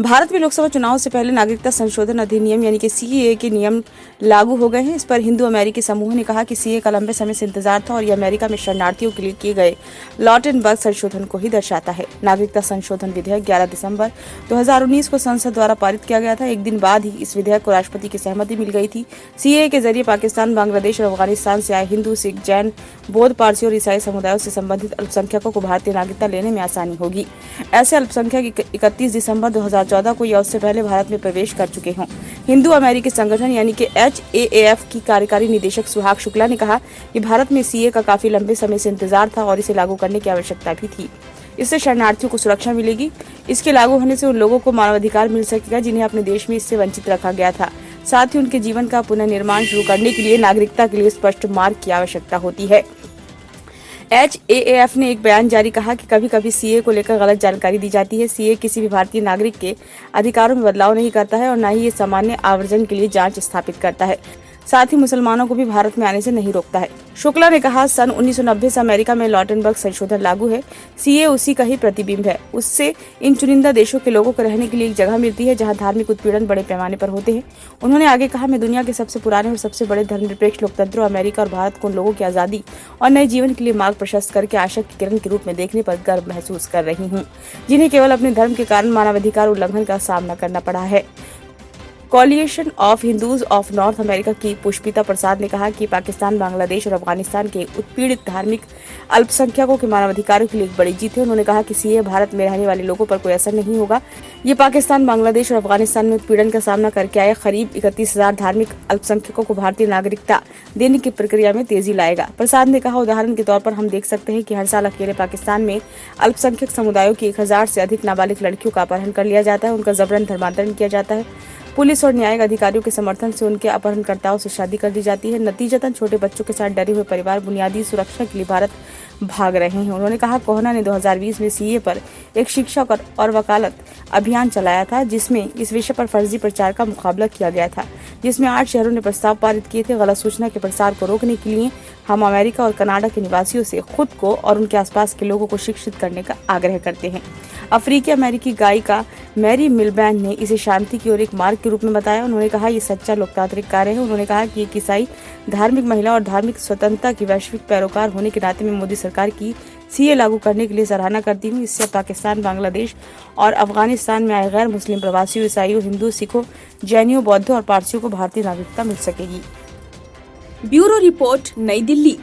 भारत में लोकसभा चुनाव से पहले नागरिकता संशोधन अधिनियम यानी कि सीएए के नियम लागू हो गए हैं। इस पर हिंदू अमेरिकी समूह ने कहा कि सीएए का लंबे समय से इंतजार था और ये अमेरिका में शरणार्थियों के लिए किए गए लॉटनबर्ग संशोधन को ही दर्शाता है। नागरिकता संशोधन विधेयक 11 दिसंबर 2019 को संसद द्वारा पारित किया गया था। एक दिन बाद ही इस विधेयक को राष्ट्रपति की सहमति मिल गई थी। सीएए के जरिए पाकिस्तान, बांग्लादेश और अफगानिस्तान से आए हिंदू, सिख, जैन, बौद्ध, पारसी और ईसाई समुदायों से संबंधित अल्पसंख्यकों को भारतीय नागरिकता लेने में आसानी होगी। ऐसे अल्पसंख्यक 31 दिसंबर 2014 को या उससे पहले भारत में प्रवेश कर चुके हों। हिंदू अमेरिकी संगठन यानी कि HAAF की कार्यकारी निदेशक सुहाग शुक्ला ने कहा कि भारत में सीए का काफी लंबे समय से इंतजार था और इसे लागू करने की आवश्यकता भी थी। इससे शरणार्थियों को सुरक्षा मिलेगी। इसके लागू होने से उन लोगों को मानवाधिकार मिल सकेगा जिन्हें अपने देश में इससे वंचित रखा गया था। साथ ही उनके जीवन का पुनर्निर्माण शुरू करने के लिए नागरिकता के लिए स्पष्ट मार्ग की आवश्यकता होती है। HAAF ने एक बयान जारी कहा कि कभी कभी सीए को लेकर गलत जानकारी दी जाती है। सीए किसी भी भारतीय नागरिक के अधिकारों में बदलाव नहीं करता है और न ही ये सामान्य आवर्जन के लिए जांच स्थापित करता है। साथ ही मुसलमानों को भी भारत में आने से नहीं रोकता है। शुक्ला ने कहा, सन 1990 से अमेरिका में लॉटनबर्ग संशोधन लागू है। सीए उसी का ही प्रतिबिंब है। उससे इन चुनिंदा देशों के लोगों को रहने के लिए एक जगह मिलती है जहां धार्मिक उत्पीड़न बड़े पैमाने पर होते हैं। उन्होंने आगे कहा, मैं दुनिया के सबसे पुराने और सबसे बड़े धर्मनिरपेक्ष लोकतंत्रों अमेरिका और भारत को उन लोगों की आजादी और नए जीवन के लिए मार्ग प्रशस्त करके आशा की किरण के रूप में देखने पर गर्व महसूस कर रही हूँ, जिन्हें केवल अपने धर्म के कारण मानवाधिकार उल्लंघन का सामना करना पड़ा है। Coalition of Hindus of North America की पुष्पिता प्रसाद ने कहा कि पाकिस्तान, बांग्लादेश और अफगानिस्तान के उत्पीड़ित धार्मिक अल्पसंख्यकों के मानवाधिकारों के लिए एक बड़ी जीत है। उन्होंने कहा कि सीए भारत में रहने वाले लोगों पर कोई असर नहीं होगा। ये पाकिस्तान, बांग्लादेश और अफगानिस्तान में उत्पीड़न का सामना करके आए करीब 31,000 धार्मिक अल्पसंख्यकों को भारतीय नागरिकता देने की प्रक्रिया में तेजी लाएगा। प्रसाद ने कहा, उदाहरण के तौर पर हम देख सकते हैं कि हर साल अकेले पाकिस्तान में अल्पसंख्यक समुदायों की 1000 से अधिक नाबालिग लड़कियों का अपहरण कर लिया जाता है, उनका जबरन धर्मांतरण किया जाता है। पुलिस और न्यायिक अधिकारियों के समर्थन से उनके अपहरणकर्ताओं से शादी कर दी जाती है। नतीजतन छोटे बच्चों के साथ डरे हुए परिवार बुनियादी सुरक्षा के लिए भारत भाग रहे हैं। उन्होंने कहा, कोहना ने 2020 में सीए पर एक शिक्षा और वकालत अभियान चलाया था, जिसमें इस विषय पर फर्जी प्रचार का मुकाबला किया गया था, जिसमें 8 शहरों ने प्रस्ताव पारित किए थे। गलत सूचना के प्रसार को रोकने के लिए हम अमेरिका और कनाडा के निवासियों से खुद को और उनके आसपास के लोगों को शिक्षित करने का आग्रह करते हैं। अफ्रीकी अमेरिकी गायिका मैरी मिलबैंड ने इसे शांति की ओर एक मार्ग के रूप में बताया। उन्होंने कहा, ये सच्चा लोकतांत्रिक कार्य है। उन्होंने कहा कि एक ईसाई धार्मिक महिला और धार्मिक स्वतंत्रता की वैश्विक पैरोकार होने के नाते मैं मोदी सरकार की सीए लागू करने के लिए सराहना करती हूँ। इससे पाकिस्तान, बांग्लादेश और अफगानिस्तान में आए गैर मुस्लिम प्रवासियों, ईसाइयों, हिंदू, सिखों, जैनियों, बौद्धों और पारसियों को भारतीय नागरिकता मिल सकेगी। ब्यूरो रिपोर्ट, नई दिल्ली।